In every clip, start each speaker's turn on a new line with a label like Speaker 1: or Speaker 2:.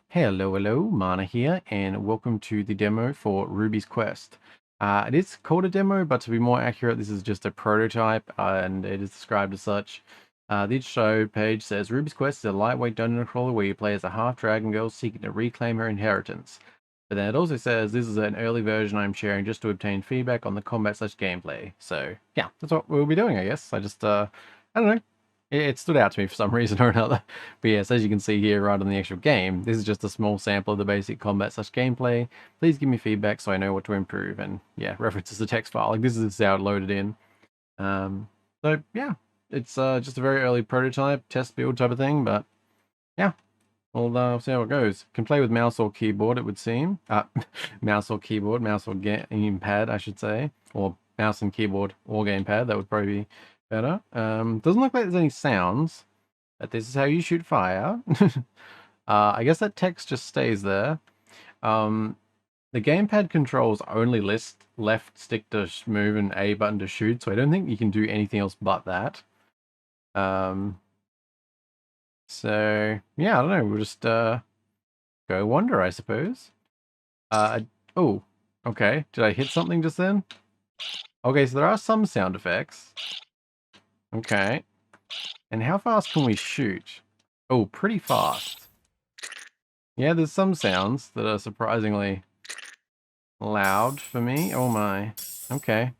Speaker 1: Hello, Mana here, and welcome to the demo for Ruby's Quest. It is called a demo, but to be more accurate, this is just a prototype, and it is described as such. The intro page says, Ruby's Quest is a lightweight dungeon crawler where you play as a half-dragon girl seeking to reclaim her inheritance. But then it also says, this is an early version I'm sharing just to obtain feedback on the combat/gameplay. So, yeah, that's what we'll be doing, I guess. I don't know, it stood out to me for some reason or another. But yes, as you can see here right on the actual game, this is just a small sample of the basic combat/gameplay. Please give me feedback so I know what to improve. And yeah, references the text file. Like this is how it loaded in. So yeah, it's just a very early prototype, test build type of thing. But yeah, we'll see how it goes. Can play with mouse or keyboard, it would seem. Mouse or keyboard, mouse or gamepad, I should say. Or mouse and keyboard or gamepad, that would probably be better. Doesn't look like there's any sounds. But this is how you shoot fire. I guess that text just stays there. Um, the gamepad controls only list left stick to move and A button to shoot, so I don't think you can do anything else but that. So yeah, I don't know. We'll just go wander, I suppose. Oh, okay. Did I hit something just then? Okay, so there are some sound effects. Okay. And how fast can we shoot? Oh, pretty fast. Yeah, there's some sounds that are surprisingly loud for me. Oh my. Okay.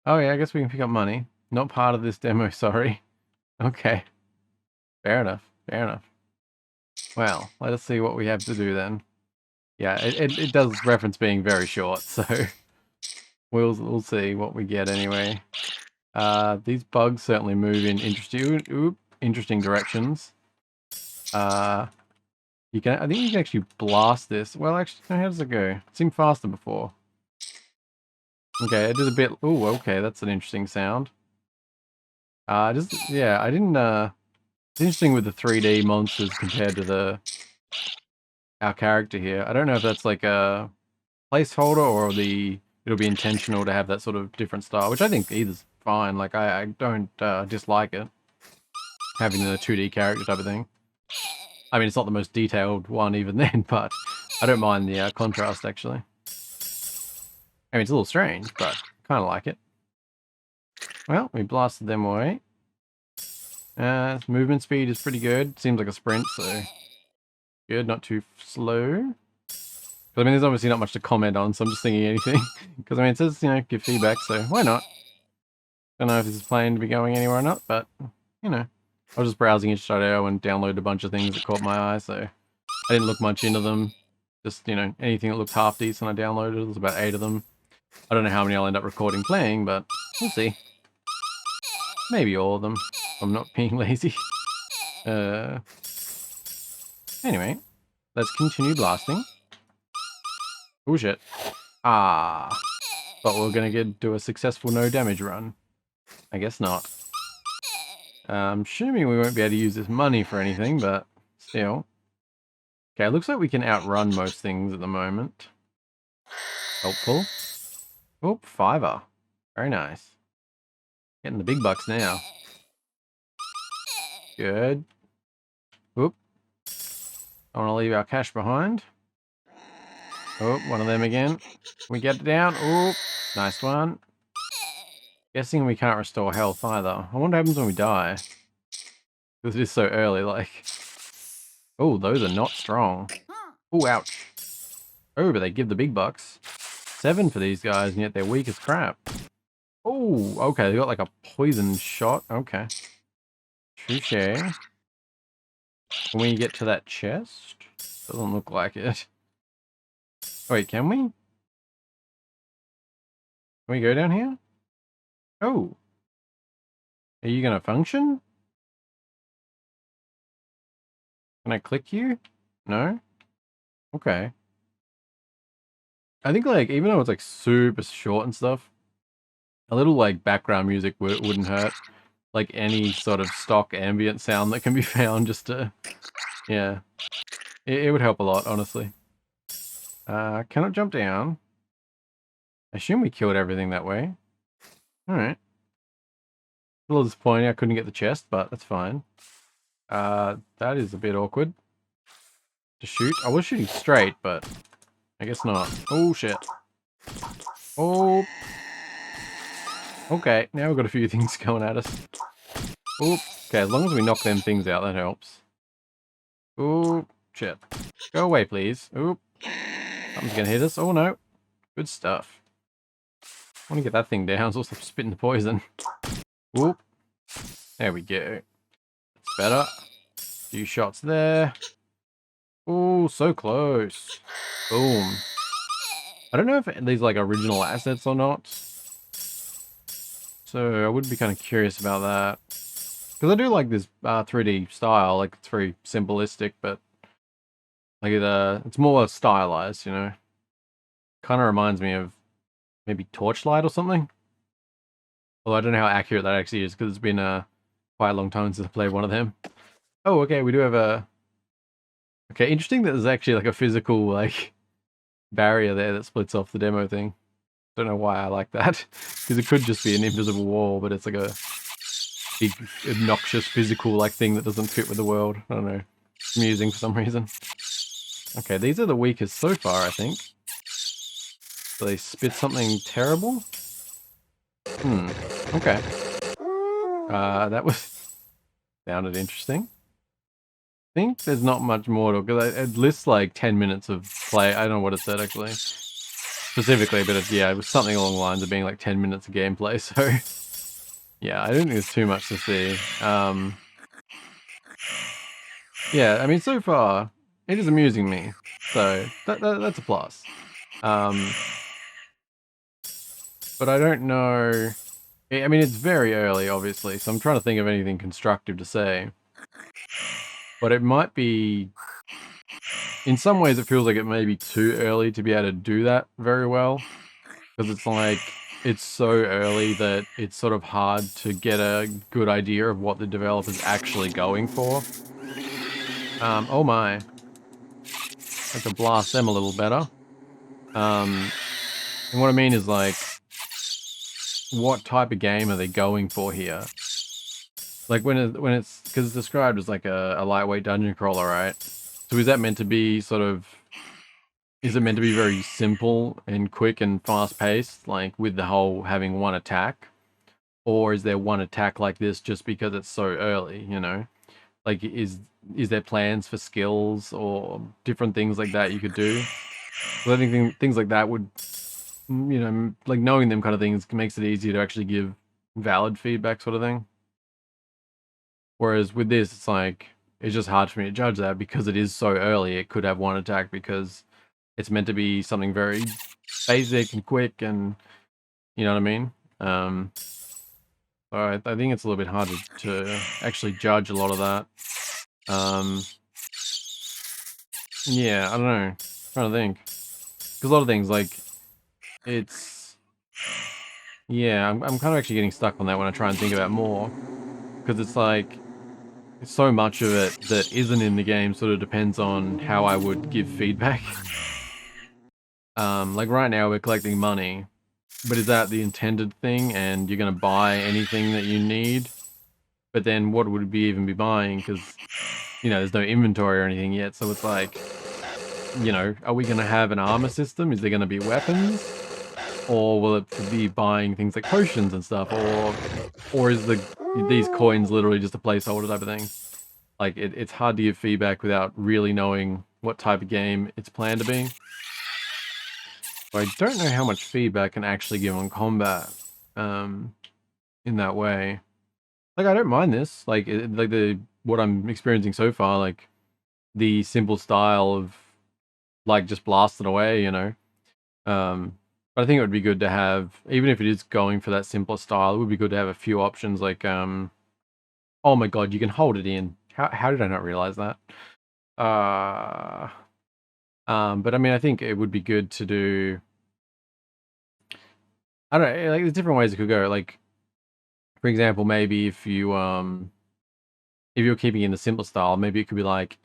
Speaker 1: Oh yeah, I guess we can pick up money. Not part of this demo, sorry. Okay. Fair enough. Fair enough. Well, let us see what we have to do then. Yeah, it does reference being very short, so we'll see what we get anyway. These bugs certainly move in interesting directions. I think you can actually blast this. Well, actually, how does it go? It seemed faster before. Okay, it is a bit. Oh, okay, that's an interesting sound. Yeah, I didn't. It's interesting with the 3D monsters compared to our character here. I don't know if that's like a placeholder or it'll be intentional to have that sort of different style, which I think either's fine. Like I don't dislike it having the 2D character type of thing. I mean, it's not the most detailed one even then, but I don't mind the contrast actually. I mean, it's a little strange, but kind of like it. Well, we blasted them away. Movement speed is pretty good. Seems like a sprint, so good, not too slow. But I mean, there's obviously not much to comment on, so I'm just thinking anything. Because I mean, it says, give feedback, so why not? Don't know if this is planning to be going anywhere or not, but, I was just browsing itch.io and downloaded a bunch of things that caught my eye, so I didn't look much into them. Just, anything that looked half decent I downloaded. There's about 8 of them. I don't know how many I'll end up recording playing, but we'll see. Maybe all of them. I'm not being lazy. Anyway, let's continue blasting. Oh shit. Ah. But we're gonna do a successful no damage run. I guess not. I'm assuming we won't be able to use this money for anything, but still. Okay, it looks like we can outrun most things at the moment. Helpful. Oh, fiver. Very nice. Getting the big bucks now. Good. Oop. I want to leave our cash behind. Oh, one of them again. We get it down. Oh, nice one. Guessing we can't restore health either. I wonder what happens when we die. Because it is so early, like... Oh, those are not strong. Oh, ouch. Oh, but they give the big bucks. 7 for these guys, and yet they're weak as crap. Oh, okay, they got like a poison shot. Okay. Touche. Can we get to that chest? Doesn't look like it. Wait, can we? Can we go down here? Oh. Are you gonna function? Can I click you? No? Okay. I think like, even though it's like super short and stuff, a little like background music wouldn't hurt. Like any sort of stock ambient sound that can be found just to, yeah. It would help a lot, honestly. Cannot jump down. I assume we killed everything that way. Alright. A little disappointing I couldn't get the chest, but that's fine. That is a bit awkward. to shoot. I was shooting straight, but I guess not. Oh, shit. Oh. Okay, now we've got a few things going at us. Oop. Okay, as long as we knock them things out, that helps. Oop. Shit. Go away, please. Oop. Something's gonna hit us. Oh, no. Good stuff. I want to get that thing down, so I'll stop spitting the poison. Oop. There we go. That's better. Few shots there. Oh, so close. Boom. I don't know if these like original assets or not. So I would be kind of curious about that. Because I do like this 3D style. Like, it's very simplistic, but like it's more stylized, you know. Kind of reminds me of maybe Torchlight or something. Although I don't know how accurate that actually is, because it's been quite a long time since I played one of them. Oh, okay, we do have a... Okay, interesting that there's actually like a physical like barrier there that splits off the demo thing. Don't know why I like that, because it could just be an invisible wall, but it's like a big, obnoxious physical like thing that doesn't fit with the world. I don't know. It's amusing for some reason. Okay, these are the weakest so far, I think. So they spit something terrible? Okay. That was... sounded interesting. I think there's not much more to... because it lists like 10 minutes of play. I don't know what it said, actually. Specifically, but yeah, it was something along the lines of being like 10 minutes of gameplay, so... yeah, I don't think there's too much to see. Yeah, I mean, so far, it is amusing me. So, that's a plus. But I don't know... I mean, it's very early, obviously, so I'm trying to think of anything constructive to say. But it might be... in some ways, it feels like it may be too early to be able to do that very well. Because it's like, it's so early that it's sort of hard to get a good idea of what the developer's actually going for. Oh my. I have to blast them a little better. And what I mean is, like, what type of game are they going for here? Like, when it's because it's described as like a lightweight dungeon crawler, right? So is that meant to be sort of... is it meant to be very simple and quick and fast-paced, like with the whole having one attack? Or is there one attack like this just because it's so early, you know? Like, is there plans for skills or different things like that you could do? So I think things like that would, you know, like knowing them kind of things makes it easier to actually give valid feedback, sort of thing. Whereas with this, it's like, it's just hard for me to judge that because it is so early. It could have one attack because it's meant to be something very basic and quick, and you know what I mean? So I think it's a little bit harder to actually judge a lot of that. Yeah, I don't know. I'm trying to think. Because a lot of things, like, it's... yeah, I'm kind of actually getting stuck on that when I try and think about more. Because it's like, so much of it that isn't in the game sort of depends on how I would give feedback. Like right now we're collecting money, but is that the intended thing and you're going to buy anything that you need? But then what would we even be buying? Because, you know, there's no inventory or anything yet, so it's like, you know, are we going to have an armor system? Is there going to be weapons? Or will it be buying things like potions and stuff? Or is these coins literally just a placeholder type of thing? Like, it's hard to give feedback without really knowing what type of game it's planned to be. But I don't know how much feedback I can actually give on combat in that way. Like, I don't mind this. Like, what I'm experiencing so far, like, the simple style of, like, just blasting away, you know. But I think it would be good to have, even if it is going for that simpler style, it would be good to have a few options, like, oh my god, you can hold it in. How did I not realize that? But I mean, I think it would be good to do... I don't know, like, there's different ways it could go. Like, for example, maybe if you're keeping in the simple style, maybe it could be like,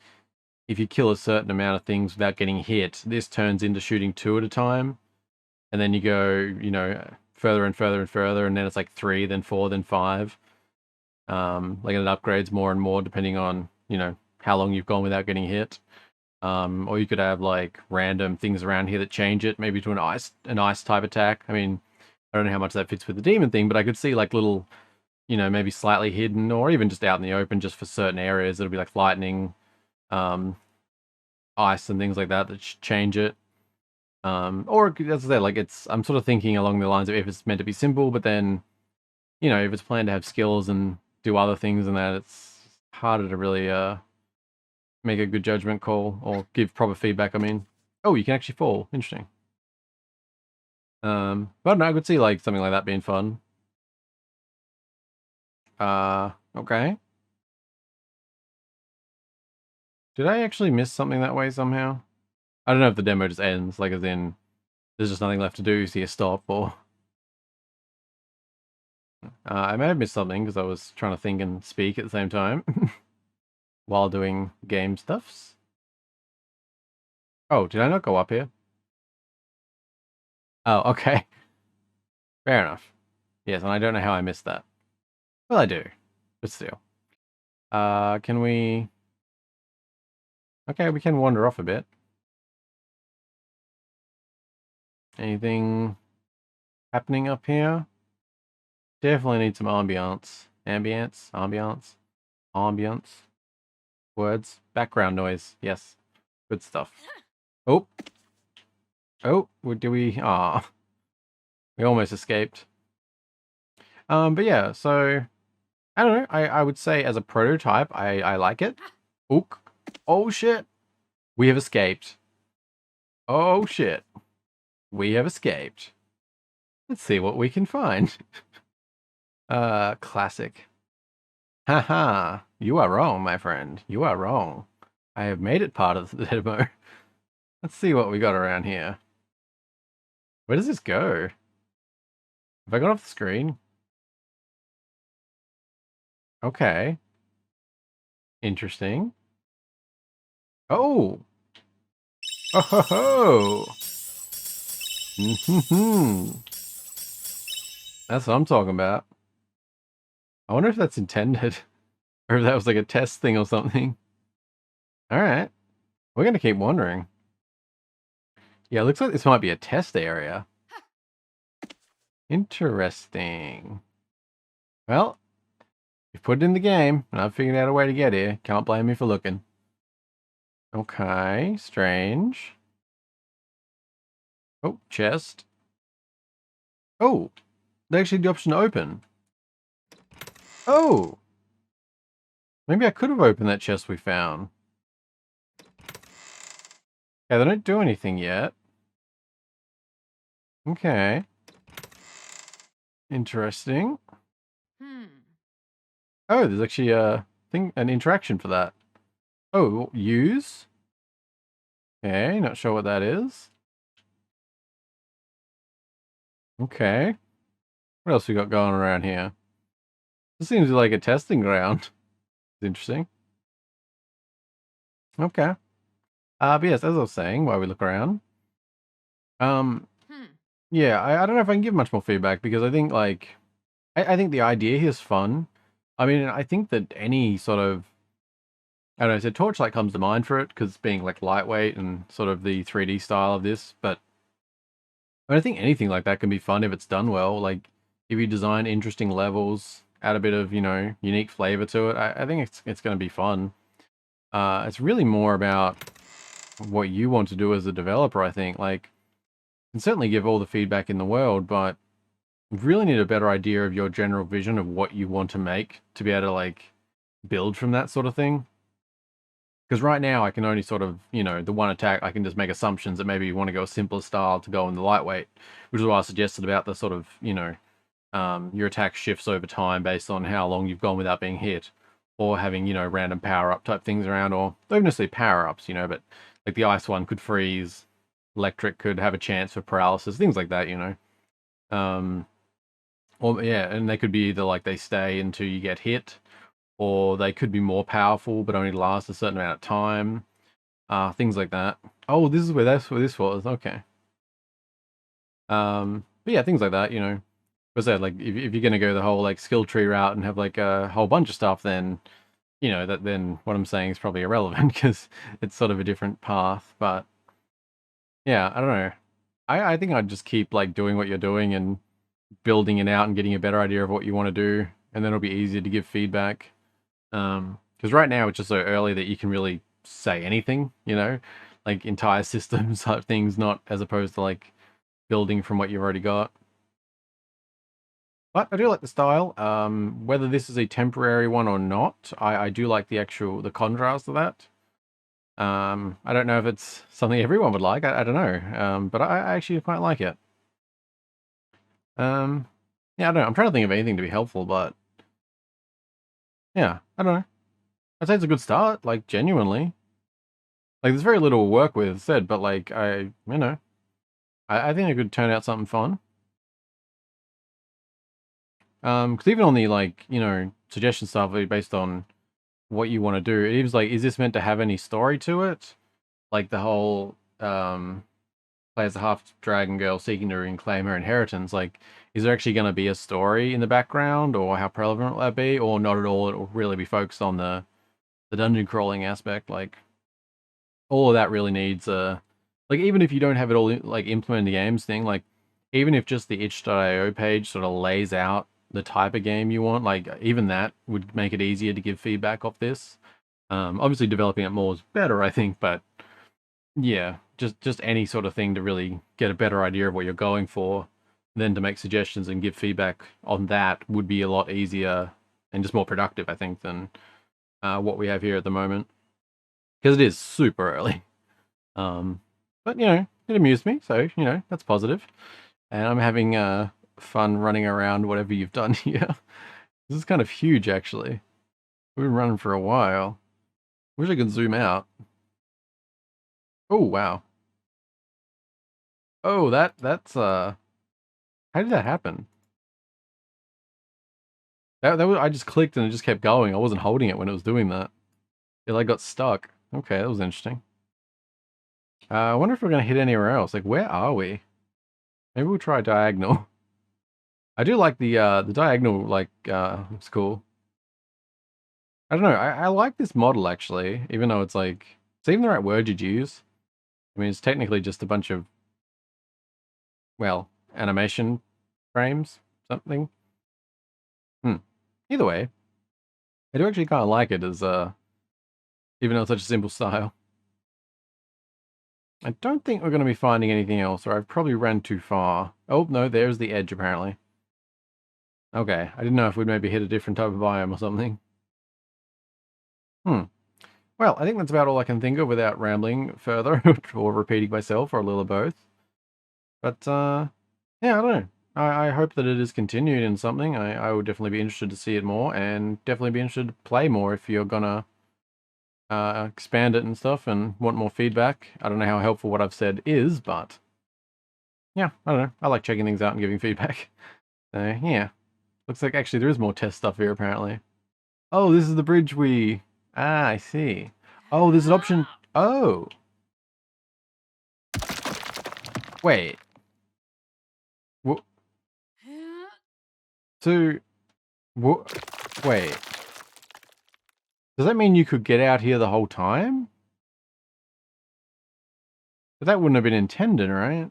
Speaker 1: if you kill a certain amount of things without getting hit, this turns into shooting 2 at a time. And then you go, you know, further and further and further, and then it's like 3, then 4, then 5. Like, it upgrades more and more depending on, you know, how long you've gone without getting hit. Or you could have like random things around here that change it, maybe to an ice type attack. I mean, I don't know how much that fits with the demon thing, but I could see like little, maybe slightly hidden or even just out in the open just for certain areas. It'll be like lightning, um, ice and things like that that change it. Or as I said, like I'm sort of thinking along the lines of if it's meant to be simple, but then, if it's planned to have skills and do other things and that, it's harder to really make a good judgment call or give proper feedback. I mean, oh, you can actually fall. Interesting. But no, I could see like something like that being fun. Okay. Did I actually miss something that way somehow? I don't know if the demo just ends, like as in there's just nothing left to do, so you stop, or I may have missed something because I was trying to think and speak at the same time while doing game stuffs. Oh, did I not go up here? Oh, okay. Fair enough. Yes, and I don't know how I missed that. Well, I do, but still. Can we... Okay, we can wander off a bit. Anything happening up here? Definitely need some ambiance. Ambiance. Words. Background noise. Yes. Good stuff. Oh. Oh, do we... Ah, we almost escaped. But yeah, so... I don't know. I would say as a prototype, I like it. Ook. Oh, shit. We have escaped. Oh, shit. We have escaped. Let's see what we can find. Classic. Haha. You are wrong, my friend. You are wrong. I have made it part of the demo. Let's see what we got around here. Where does this go? Have I got off the screen? Okay. Interesting. Oh! Oh ho ho! That's what I'm talking about. I wonder if that's intended. Or if that was like a test thing or something. Alright. We're gonna keep wondering. Yeah, it looks like this might be a test area. Interesting. Well, you've put it in the game, and I've figured out a way to get here. Can't blame me for looking. Okay, strange. Oh, chest. Oh, they actually had the option to open. Oh! Maybe I could have opened that chest we found. Okay, they don't do anything yet. Okay. Interesting. Oh, there's actually a thing, an interaction for that. Oh, use? Okay, not sure what that is. Okay. What else we got going around here? This seems like a testing ground. It's interesting. Okay. But yes, as I was saying, while we look around, um, yeah, I don't know if I can give much more feedback because I think like, I think the idea here is fun. I mean, I think that any sort of, I don't know, so Torchlight comes to mind for it because being like lightweight and sort of the 3D style of this, but I think anything like that can be fun if it's done well. Like if you design interesting levels, add a bit of, unique flavor to it, I think it's going to be fun. It's really more about what you want to do as a developer, I think. Like, you can certainly give all the feedback in the world, but you really need a better idea of your general vision of what you want to make to be able to, like, build from that sort of thing. Because right now I can only sort of, the one attack, I can just make assumptions that maybe you want to go a simpler style to go in the lightweight, which is why I suggested about the sort of, your attack shifts over time based on how long you've gone without being hit, or having, random power-up type things around, or don't even necessarily power-ups, but like the ice one could freeze, electric could have a chance for paralysis, things like that, or yeah, and they could be either like they stay until you get hit, or they could be more powerful but only last a certain amount of time. Things like that. Oh, this is where this was. Okay. But yeah, things like that. As I said, like if you're gonna go the whole like skill tree route and have like a whole bunch of stuff, then you know, that then what I'm saying is probably irrelevant because it's sort of a different path. But yeah, I don't know. I think I'd just keep like doing what you're doing and building it out and getting a better idea of what you want to do, and then it'll be easier to give feedback. Because right now it's just so early that you can really say anything, you know, like entire systems type things, not as opposed to like building from what you've already got. But I do like the style. Whether this is a temporary one or not, I do like the contrast of that. I don't know if it's something everyone would like. I don't know. But I actually quite like it. Um, yeah, I don't know. I'm trying to think of anything to be helpful, but yeah, I don't know. I'd say it's a good start, like genuinely. Like there's very little to work with, said, but like you know, I think it could turn out something fun. Because even on the like, you know, suggestion stuff based on what you want to do, it was like, is this meant to have any story to it? Like the whole play as a half dragon girl seeking to reclaim her inheritance. Like, is there actually going to be a story in the background, or how prevalent will that be, or not at all? It'll really be focused on the dungeon crawling aspect. Like, all of that really needs like even if you don't have it all like implement in the games thing, like even if just the itch.io page sort of lays out the type of game you want, like even that would make it easier to give feedback off this. Obviously developing it more is better, I think, but yeah, just any sort of thing to really get a better idea of what you're going for, then to make suggestions and give feedback on that would be a lot easier and just more productive, I think, than what we have here at the moment. Because it is super early. Um, but you know, it amused me, so you know that's positive. And I'm having fun running around whatever you've done here. This is kind of huge, actually. We've been running for a while. Wish I could zoom out. Oh wow. Oh, that's how did that happen? That was, I just clicked and it just kept going. I wasn't holding it when it was doing that. It like got stuck. Okay, that was interesting. I wonder if we're gonna hit anywhere else. Like, where are we? Maybe we'll try diagonal. I do like the diagonal. Like, it's cool. I don't know. I like this model actually, even though it's like it's even the right word you'd use. I mean, it's technically just a bunch of well animation frames, something. Hmm. Either way, I do actually kind of like it as even though it's such a simple style. I don't think we're going to be finding anything else, or I've probably ran too far. Oh, no, there's the edge, apparently. Okay, I didn't know if we'd maybe hit a different type of biome or something. Hmm. Well, I think that's about all I can think of without rambling further, or repeating myself, or a little of both. But, yeah, I don't know. I hope that it is continued in something. I would definitely be interested to see it more, and definitely be interested to play more if you're gonna expand it and stuff, and want more feedback. I don't know how helpful what I've said is, but yeah, I don't know. I like checking things out and giving feedback. So yeah, looks like actually there is more test stuff here apparently. Oh, this is the bridge we. Ah, I see. Oh, there's an option. Oh, wait. What? So, what? Wait. Does that mean you could get out here the whole time? But that wouldn't have been intended, right?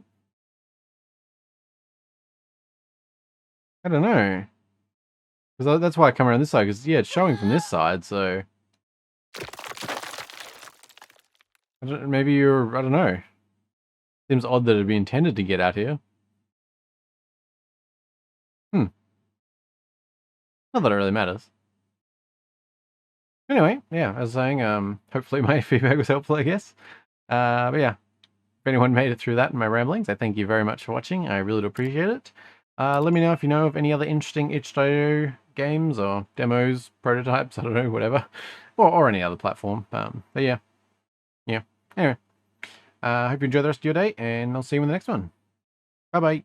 Speaker 1: I don't know. Because that's why I come around this side. Because yeah, it's showing from this side. So maybe you're. I don't know. Seems odd that it'd be intended to get out here. Hmm. Not that it really matters. Anyway, yeah, as I was saying, hopefully my feedback was helpful, I guess. But yeah, if anyone made it through that in my ramblings, I thank you very much for watching. I really do appreciate it. Let me know if you know of any other interesting itch.io games or demos, prototypes, I don't know, whatever, or any other platform. But yeah, yeah. Anyway, I hope you enjoy the rest of your day, and I'll see you in the next one. Bye bye.